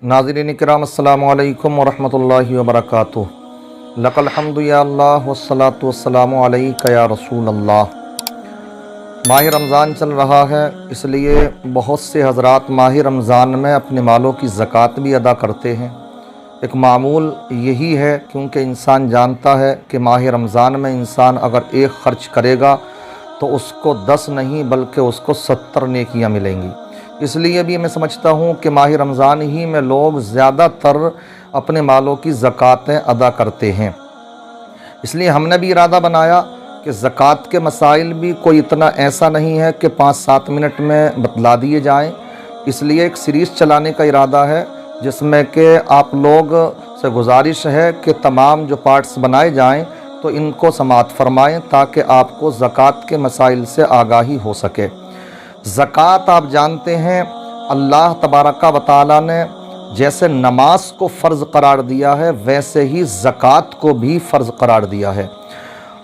नाज़रीन इकराम अस्सलामु अलैकुम वरहमतुल्लाहि वबरकातुहू। लकल हम्दु या अल्लाह वस्सलातु वस्सलामु अलैका या रसूल अल्लाह। माह रमज़ान चल रहा है, इसलिए बहुत से हज़रात माह रमज़ान में अपने मालों की ज़कात भी अदा करते हैं। एक मामूल यही है, क्योंकि इंसान जानता है कि माह रमज़ान में इंसान अगर एक ख़र्च करेगा तो उसको 10 नहीं बल्कि उसको 70 नेकियां मिलेंगी। इसलिए भी मैं समझता हूँ कि माह रमज़ान ही में लोग ज़्यादातर अपने मालों की ज़कातें अदा करते हैं। इसलिए हमने भी इरादा बनाया कि ज़कात के मसाइल भी कोई इतना ऐसा नहीं है कि 5-7 मिनट में बतला दिए जाएं। इसलिए एक सीरीज़ चलाने का इरादा है, जिसमें कि आप लोग से गुजारिश है कि तमाम जो पार्ट्स बनाए जाएं तो इनको समाअत फरमाएं, ताकि आपको ज़कात के मसाइल से आगाही हो सके। ज़कात आप जानते हैं, अल्लाह तबारका व तआला ने जैसे नमाज को फ़र्ज़ करार दिया है, वैसे ही ज़कात को भी फ़र्ज़ करार दिया है।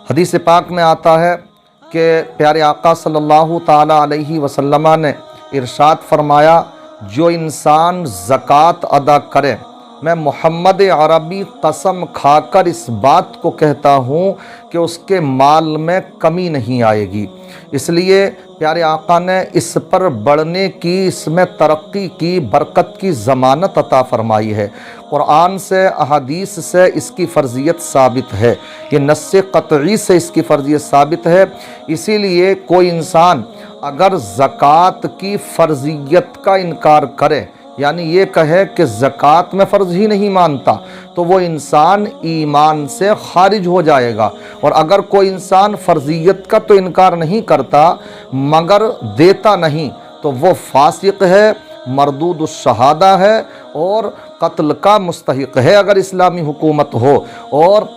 हदीस पाक में आता है कि प्यारे आका सल्लल्लाहु ताला अलैहि वसल्लम ने इरशाद फरमाया, जो इंसान ज़कात अदा करे, मैं मोहम्मद अरबी कसम खाकर इस बात को कहता हूँ कि उसके माल में कमी नहीं आएगी। इसलिए प्यारे आका ने इस पर बढ़ने की, इसमें तरक्की की, बरकत की ज़मानत अता फरमाई है। कुरान से, अहादीस से इसकी फ़र्ज़ियत साबित है, ये नस्से क़तई से इसकी फ़र्ज़ियत साबित है। इसीलिए कोई इंसान अगर ज़कात की फ़र्ज़ियत का इनकार करे, यानी ये कहे कि ज़कात में फ़र्ज़ ही नहीं मानता, तो वो इंसान ईमान से खारिज हो जाएगा। और अगर कोई इंसान फ़र्ज़ियत का तो इनकार नहीं करता मगर देता नहीं, तो वो फासिक है, मरदूदुश शहादा है और कत्ल का मुस्तहिक है अगर इस्लामी हुकूमत हो। और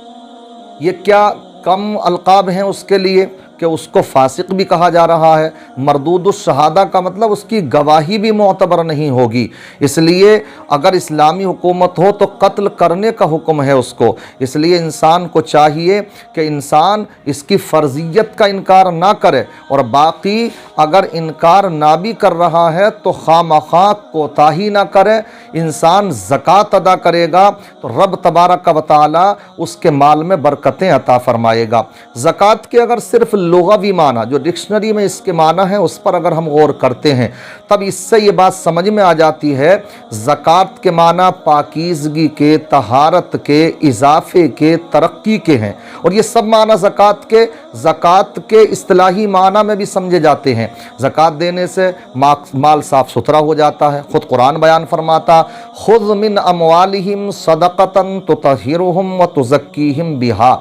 ये क्या कम अलक़ाब हैं उसके लिए कि उसको फासिक भी कहा जा रहा है। मरदूदुश शहादा का मतलब उसकी गवाही भी मोतबर नहीं होगी। इसलिए अगर इस्लामी हुकूमत हो तो कत्ल करने का हुक्म है उसको। इसलिए इंसान को चाहिए कि इंसान इसकी फ़र्ज़ियत का इनकार ना करे, और बाकी अगर इनकार ना भी कर रहा है तो खामखा कोताही ना करे। इंसान ज़कात अदा करेगा तो रब तबारक व तआला उसके माल में बरकतें अता फरमाएगा। ज़कात के अगर सिर्फ़ लुग़वी माना, जो डिक्शनरी में इसके माना है, उस पर अगर हम गौर करते हैं तब इससे ये बात समझ में आ जाती है। ज़कात के माना पाकीज़गी के, तहारत के, इजाफ़े के, तरक्की के हैं, और ये सब माना ज़कात के इस्तिलाही माना में भी समझे जाते हैं। ज़कात देने से माल साफ़ सुथरा हो जाता है। ख़ुद कुरान बयान फरमाता, खुज़ मिन अमवालिहिम सदक़तन तुतहिरुहुम व तुज़क्कीहिम बिहा,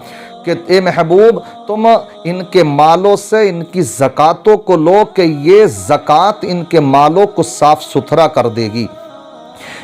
कि ए महबूब तुम इनके मालों से इनकी ज़कातों को लो कि ये ज़कात इनके मालों को साफ़ सुथरा कर देगी।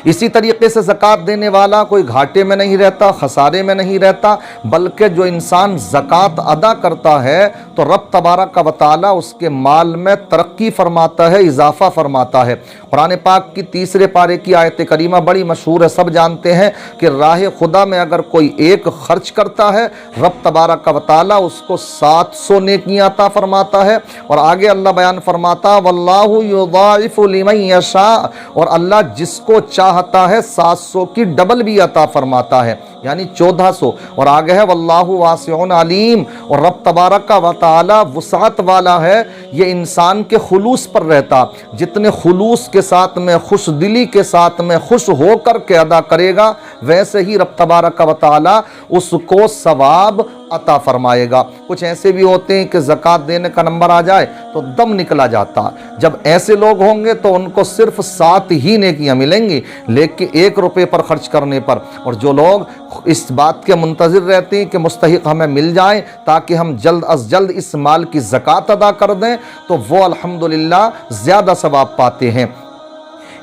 इसी तरीके से ज़कात देने वाला कोई घाटे में नहीं रहता, खसारे में नहीं रहता, बल्कि जो इंसान ज़कात अदा करता है तो रब तबारक व तआला उसके माल में तरक्की फरमाता है, इजाफ़ा फरमाता है। कुरान पाक की 3 पारे की आयत करीमा बड़ी मशहूर है, सब जानते हैं कि राह खुदा में अगर कोई एक खर्च करता है, रब तबारक व तआला उसको 700 नेकियां अता फरमाता है। और आगे अल्लाह बयान फरमाता, वल्लाहु युज़ाइफ़ु लिमन यशा, और अल्लाह जिसको चाहता है 700 की डबल भी अता फरमाता है, यानी 1400। और आगे है वल्लाहु वासिउन अलीम, और रब तबारक व तआला वसाअत वाला है। ये इंसान के खुलूस पर रहता, जितने खुलूस के साथ में, खुश दिली के साथ में, खुश होकर के अदा करेगा, वैसे ही रब तबारक व तआला उसको सवाब अता फरमाएगा। कुछ ऐसे भी होते हैं कि ज़कात देने का नंबर आ जाए तो दम निकला जाता। जब ऐसे लोग होंगे तो उनको सिर्फ 7 ही नेकियां मिलेंगी, लेकिन 1 रुपये पर खर्च करने पर। और जो लोग इस बात के मुंतज़िर रहते हैं कि मुस्तहिक हमें मिल जाए ताकि हम जल्द अज जल्द इस माल की ज़कात अदा कर दें, तो वो अल्हम्दुलिल्लाह ज़्यादा सवाब पाते हैं।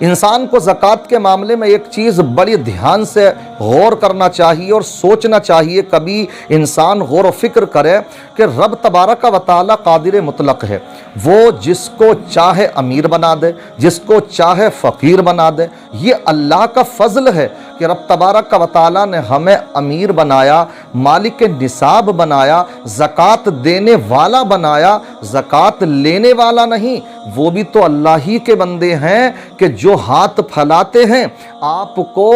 इंसान को ज़कात के मामले में एक चीज़ बड़ी ध्यान से गौर करना चाहिए और सोचना चाहिए। कभी इंसान गौर व फिक्र करे कि रब तबारक व तआला कादिर मुतलक है, वो जिसको चाहे अमीर बना दे, जिसको चाहे फ़कीर बना दे। ये अल्लाह का फ़ज़ल है کہ रब तबारक व तआला ने हमें अमीर बनाया, मालिक निसाब बनाया, ज़कात देने वाला बनाया, ज़कात लेने वाला नहीं। वो भी तो अल्लाह ही के बंदे हैं कि जो हाथ फैलाते हैं। आपको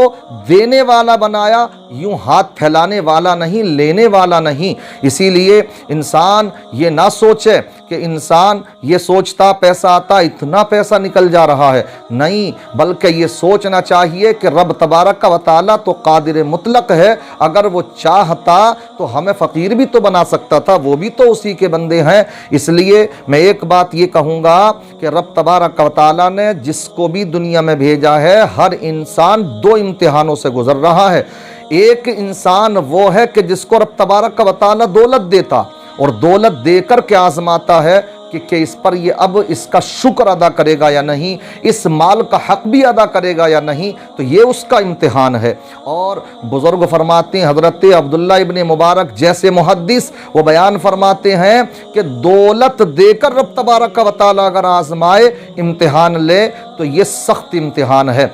देने वाला बनाया, यूं हाथ फैलाने वाला नहीं, लेने वाला नहीं। इसीलिए इंसान ये ना सोचे कि इंसान ये सोचता पैसा आता इतना पैसा निकल जा रहा है, नहीं, बल्कि ये सोचना चाहिए कि रब तबारक व तआला तो कादिर मुतलक है। अगर वो चाहता तो हमें फ़कीर भी तो बना सकता था, वो भी तो उसी के बंदे हैं। इसलिए मैं एक बात ये कहूँगा कि रब तबारक व तआला ने जिसको भी दुनिया में भेजा है, हर इंसान दो इम्तिहानों से गुजर रहा है। एक इंसान वो है कि जिसको रब तबारक व तआला दौलत देता और दौलत देकर के आजमाता है कि इस पर ये अब इसका शुक्र अदा करेगा या नहीं, इस माल का हक भी अदा करेगा या नहीं, तो ये उसका इम्तिहान है। और बुज़ुर्ग फरमाते हैं, हज़रत अब्दुल्ला इब्न मुबारक जैसे मुहद्दिस, वो बयान फरमाते हैं कि दौलत देकर रब तबारक व तआला अगर आजमाए, इम्तिहान ले, तो ये सख्त इम्तिहान है।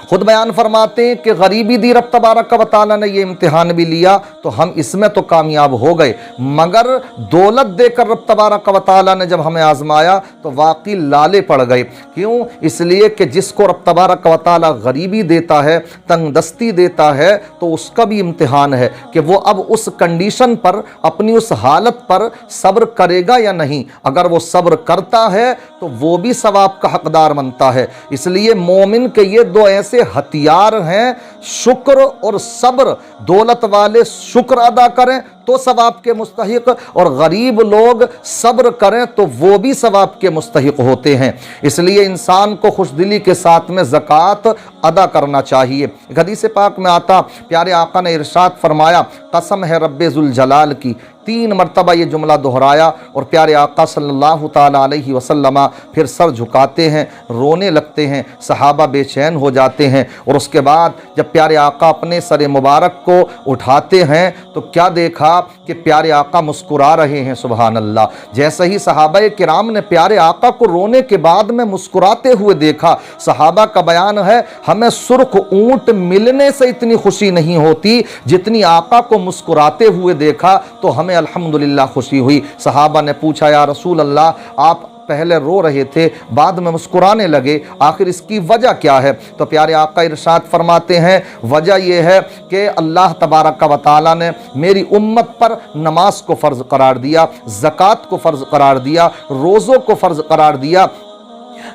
खुद बयान फरमाते हैं कि गरीबी दी रब तबारक व तआला ने ये इम्तिहान भी लिया तो हम इसमें तो कामयाब हो गए, मगर दौलत देकर रब तबारक व तआला ने जब हमें आजमाया तो वाकई लाले पड़ गए। क्यों? इसलिए कि जिसको रब तबारक व तआला गरीबी देता है, तंगदस्ती देता है, तो उसका भी इम्तिहान है कि वो अब उस कंडीशन पर, अपनी उस हालत पर सब्र करेगा या नहीं। अगर वो सब्र करता है तो वो भी सवाब का हकदार बनता है। इसलिए मोमिन के ये दो ऐसे हथियार हैं, शुक्र और सब्र। दौलत वाले शुक्र अदा करें तो सवाब के मुस्तहिक, और गरीब लोग सब्र करें तो वो भी सवाब के मुस्तहिक होते हैं। इसलिए इंसान को खुशदिली के साथ में ज़कात अदा करना चाहिए। एक हदीस पाक में आता, प्यारे आका ने इरशाद फरमाया, कसम है रब्बे ज़ुल जलाल की। 3 मरतबा ये जुमला दोहराया और प्यारे आका सल्लल्लाहु ताला अलैहि वसल्लम फिर सर झुकाते हैं, रोने लगते हैं, सहाबा बेचैन हो जाते हैं। और उसके बाद जब प्यारे आका अपने सर मुबारक को उठाते हैं तो क्या देखा कि प्यारे आका मुस्कुरा रहे हैं। सुभान अल्लाह। जैसे ही सहाबा किराम ने प्यारे आका को रोने के बाद में मुस्कुराते हुए देखा, सहाबा का बयान है, हमें सुर्ख ऊंट मिलने से इतनी खुशी नहीं होती जितनी आका को मुस्कुराते हुए देखा तो हमें अल्हम्दुलिल्लाह खुशी हुई। सहाबा ने पूछा, या रसूल अल्लाह, आप पहले रो रहे थे, बाद में मुस्कुराने लगे, आखिर इसकी वजह क्या है? तो प्यारे आका इरशाद फरमाते हैं, वजह यह है कि अल्लाह तबारक व तआला ने मेरी उम्मत पर नमाज को फ़र्ज़ करार दिया, ज़कात को फ़र्ज़ करार दिया, रोज़ों को फ़र्ज़ करार दिया।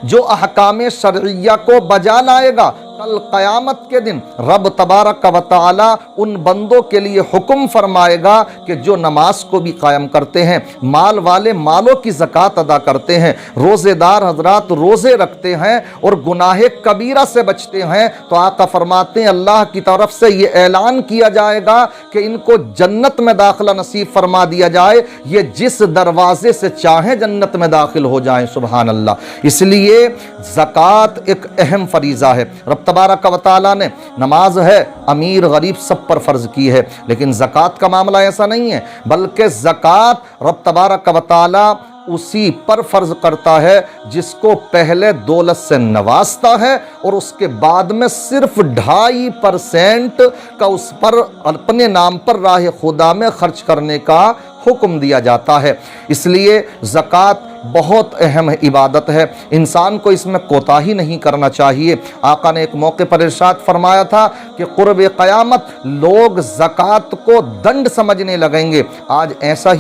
जो अहकाम शरइया को बजा लाएगा, कल क़यामत के दिन रब तबारक व तआला उन बंदों के लिए हुक्म फरमाएगा कि जो नमाज को भी कायम करते हैं, माल वाले मालों की ज़कात अदा करते हैं, रोज़ेदार हजरात रोज़े रखते हैं और गुनाह कबीरा से बचते हैं, तो आका फरमाते हैं अल्लाह की तरफ से ये ऐलान किया जाएगा कि इनको जन्नत में दाखिला नसीब फरमा दिया जाए, ये जिस दरवाजे से चाहें जन्नत में दाखिल हो जाएं। सुभान अल्लाह। इसलिए ज़कात एक अहम फरीज़ा है। रब तबारक व तआला ने नमाज है अमीर गरीब सब पर फ़र्ज़ की है, लेकिन ज़कात का मामला ऐसा नहीं है, बल्कि ज़कात रब तबारक व तआला उसी पर फ़र्ज़ करता है जिसको पहले दौलत से नवाजता है और उसके बाद में सिर्फ 2.5% का उस पर अपने नाम पर राह खुदा में खर्च करने का हुक्म दिया जाता है। इसलिए ज़कात बहुत अहम इबादत है, इंसान को इसमें कोताही नहीं करना चाहिए। आका ने एक मौके पर इरशाद फरमाया था कि क़ुर्ब क़यामत लोग ज़कात को दंड समझने लगेंगे। आज ऐसा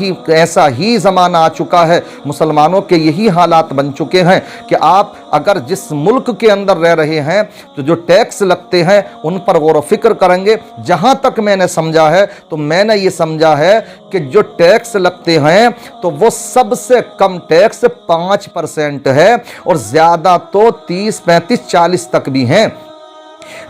ही ज़माना आ चुका है, मुसलमानों के यही हालात बन चुके हैं कि आप अगर जिस मुल्क के अंदर रह रहे हैं तो जो टैक्स लगते हैं उन पर गौर व फिक्र करेंगे। जहाँ तक मैंने समझा है तो मैंने ये समझा है कि जो टैक्स लगते हैं तो वो सबसे कम टैक्स 5% है और ज़्यादा तो 30, 35, 40 तक भी हैं।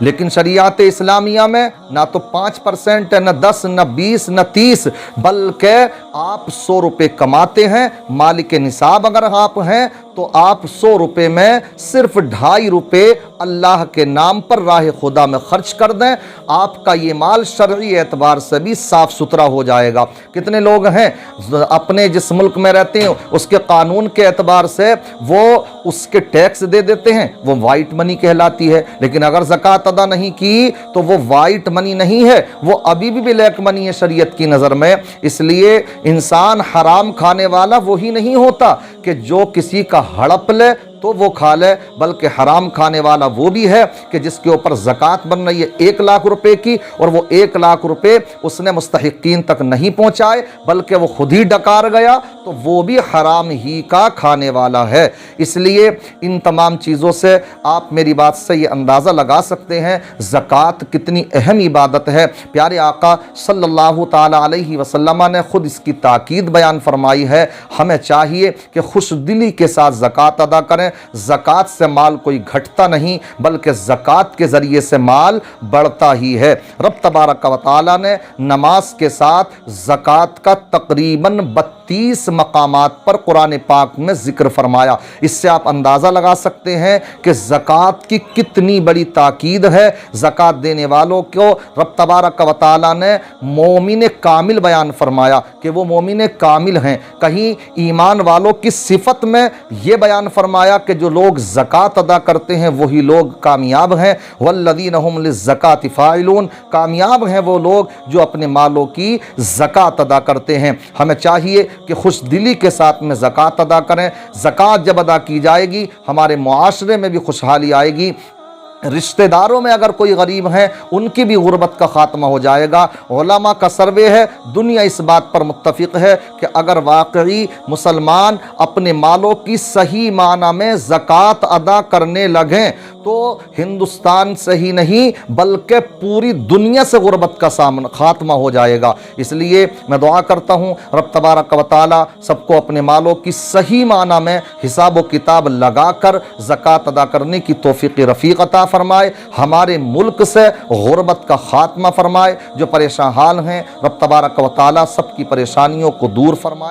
लेकिन शरीयत इस्लामिया में ना तो 5% है, न 10, न 20, न 30, बल्कि आप 100 रुपये कमाते हैं, मालिक निसाब अगर आप हैं تو آپ 100 रुपए में सिर्फ 2.5 रुपए अल्लाह के नाम पर राह खुदा में खर्च कर दें, आपका ये माल शरई एतबार से भी साफ सुथरा हो जाएगा। कितने लोग हैं अपने जिस मुल्क में रहते हैं उसके कानून के एतबार से वो उसके टैक्स दे देते हैं, वो वाइट मनी कहलाती है, लेकिन अगर ज़कात अदा नहीं की तो वो वाइट मनी नहीं है, वो अभी भी ब्लैक मनी है शरीयत की नज़र में। इसलिए इंसान हराम खाने वाला वही नहीं होता कि जो किसी का हड़प ले तो वो खा ले, बल्कि हराम खाने वाला वो भी है कि जिसके ऊपर ज़कात बन रही है 1 लाख रुपए की और वो 1 लाख रुपए उसने मुस्तहिकीन तक नहीं पहुंचाए बल्कि वो खुद ही डकार गया, तो वो भी हराम ही का खाने वाला है। इसलिए इन तमाम चीज़ों से आप मेरी बात से ये अंदाज़ा लगा सकते हैं ज़कात कितनी अहम इबादत है। प्यारे आका सल्लल्लाहु ताला अलैहि वसल्लम ने खुद इसकी ताकीद बयान फरमाई है। हमें चाहिए कि खुशदिली के साथ ज़कात अदा करें। ज़कात से माल कोई घटता नहीं बल्कि ज़कात के ज़रिए से माल बढ़ता ही है। रब तबारक व तआला ने नमाज के साथ ज़कात का तकरीबन 32 मकामात पर कुरान पाक में ज़िक्र फरमाया। इससे आप अंदाज़ा लगा सकते हैं कि ज़कात की कितनी बड़ी ताकीद है। ज़कात देने वालों को रब तबारक व तआला ने मोमिन कामिल बयान फरमाया कि वो मोमिन कामिल हैं। कहीं ईमान वालों की सिफत में ये बयान फरमाया कि जो लोग ज़कात अदा करते हैं वही लोग कामयाब हैं। वल्लज़ीना हुम लिज़्ज़काति फ़ाइलून, कामयाब हैं वो लोग जो अपने मालों की ज़कात अदा करते हैं। हमें चाहिए कि खुश दिली के साथ में ज़कात अदा करें। ज़कात जब अदा की जाएगी हमारे मुआशरे में भी खुशहाली आएगी। रिश्तेदारों में अगर कोई गरीब हैं उनकी भी गुर्बत का ख़ात्मा हो जाएगा। उलमा का सर्वे है, दुनिया इस बात पर मुत्तफ़िक़ है कि अगर वाकई मुसलमान अपने मालों की सही माना में ज़कात अदा करने लगें तो हिंदुस्तान से ही नहीं बल्कि पूरी दुनिया से गुर्बत का ख़ात्मा हो जाएगा। इसलिए मैं दुआ करता हूँ रब तबारक व तआला सबको अपने मालों की सही माना में हिसाब व किताब लगा कर ज़कात अदा करने की तौफ़ीक़ रफ़ीक़ अता फरमाए। हमारे मुल्क से गुर्बत का ख़ात्मा फरमाए। जो परेशान हाल हैं रब तबारक व तआला सबकी परेशानियों को दूर फरमाए।